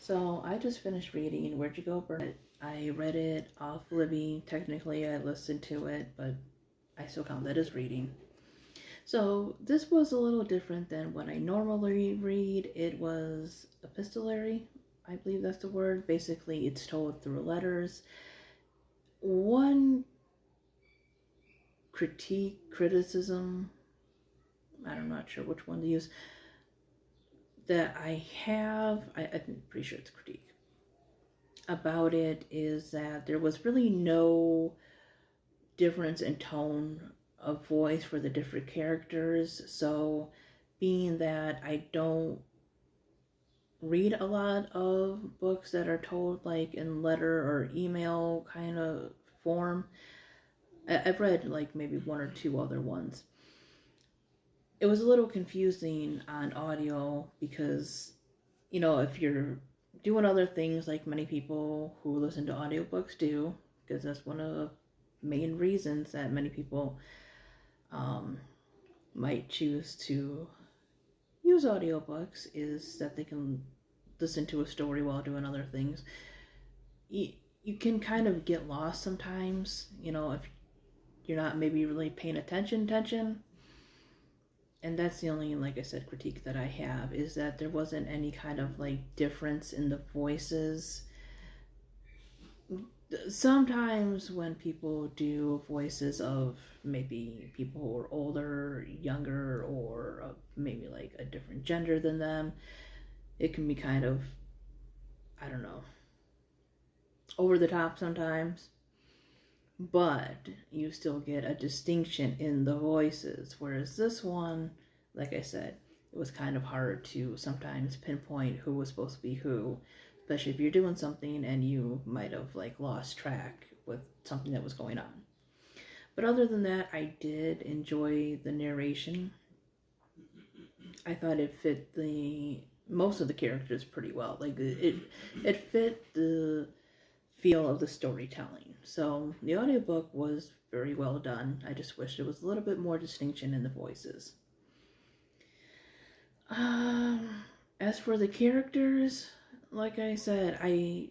So I just finished reading Where'd You Go, Bernadette? I read it off Libby. Technically, I listened to it, but I still count that as reading. So this was a little different than what I normally read. It was epistolary, I believe that's the word. Basically, it's told through letters. One criticism, I'm not sure which one to use, that I have, I'm pretty sure it's a critique, about it is that there was really no difference in tone of voice for the different characters. So being that I don't read a lot of books that are told like in letter or email kind of form, I've read like maybe one or two other ones. It was a little confusing on audio because, you know, if you're doing other things like many people who listen to audiobooks do, because that's one of the main reasons that many people might choose to use audiobooks, is that they can listen to a story while doing other things. You can kind of get lost sometimes, you know, if you're not maybe really paying attention. And that's the only, like I said, critique that I have, is that there wasn't any kind of like difference in the voices. Sometimes when people do voices of maybe people who are older, younger, or maybe like a different gender than them, it can be kind of, I don't know, over the top sometimes. But you still get a distinction in the voices. Whereas this one, like I said, it was kind of hard to sometimes pinpoint who was supposed to be who, especially if you're doing something and you might have like lost track with something that was going on. But other than that, I did enjoy the narration. I thought it fit most of the characters pretty well. Like it fit the feel of the storytelling. So the audiobook was very well done. I just wish there was a little bit more distinction in the voices. As for the characters, like I said, I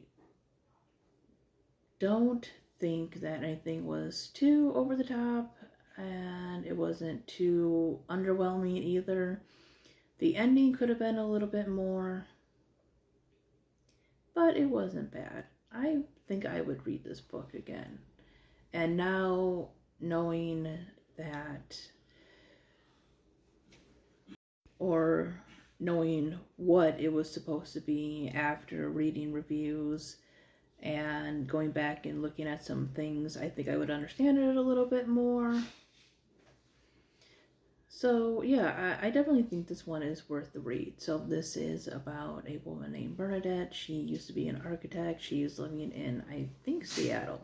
don't think that anything was too over the top, and it wasn't too underwhelming either. The ending could have been a little bit more, but it wasn't bad. I think I would read this book again. And now, knowing that, or knowing what it was supposed to be after reading reviews and going back and looking at some things, I think I would understand it a little bit more. So yeah, I definitely think this one is worth the read. So this is about a woman named Bernadette. She used to be an architect. She is living in, I think, Seattle.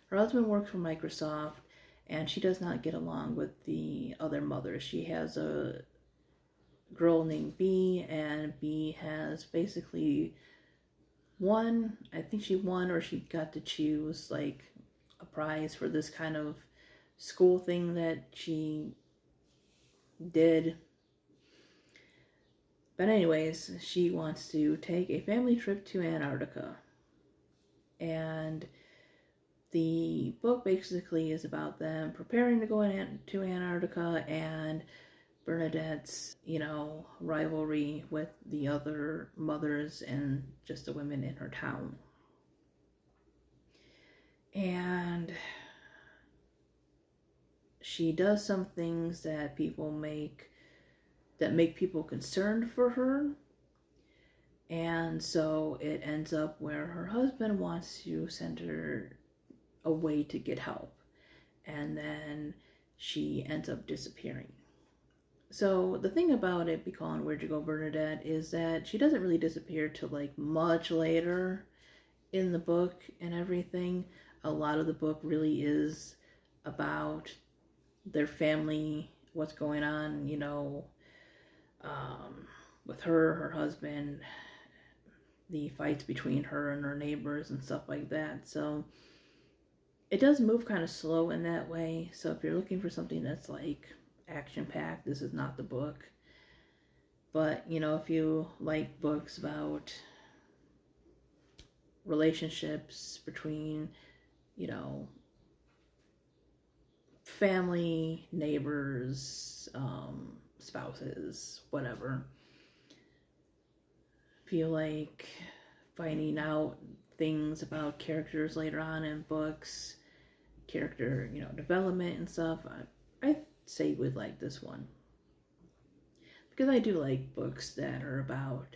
Her husband works for Microsoft, and she does not get along with the other mothers. She has a girl named B, and B has basically won, I think she won, or she got to choose like a prize for this kind of school thing that she did. But anyways, she wants to take a family trip to Antarctica. And the book basically is about them preparing to go to Antarctica and Bernadette's, rivalry with the other mothers and just the women in her town. And she does some things that make people concerned for her. And so it ends up where her husband wants to send her away to get help. And then she ends up disappearing. So the thing about it, be calling Where'd You Go, Bernadette, is that she doesn't really disappear till like much later in the book and everything. A lot of the book really is about their family, what's going on, with her husband, the fights between her and her neighbors and stuff like that. So it does move kind of slow in that way. So if you're looking for something that's like action-packed, this is not the book. But, if you like books about relationships between, you know, family, neighbors, spouses, whatever. Feel like finding out things about characters later on in books, character, development and stuff. I say you would like this one. Because I do like books that are about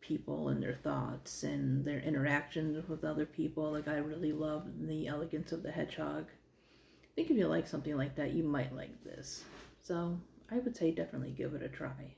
people and their thoughts and their interactions with other people. Like, I really love The Elegance of the Hedgehog. I think if you like something like that, you might like this. So I would say definitely give it a try.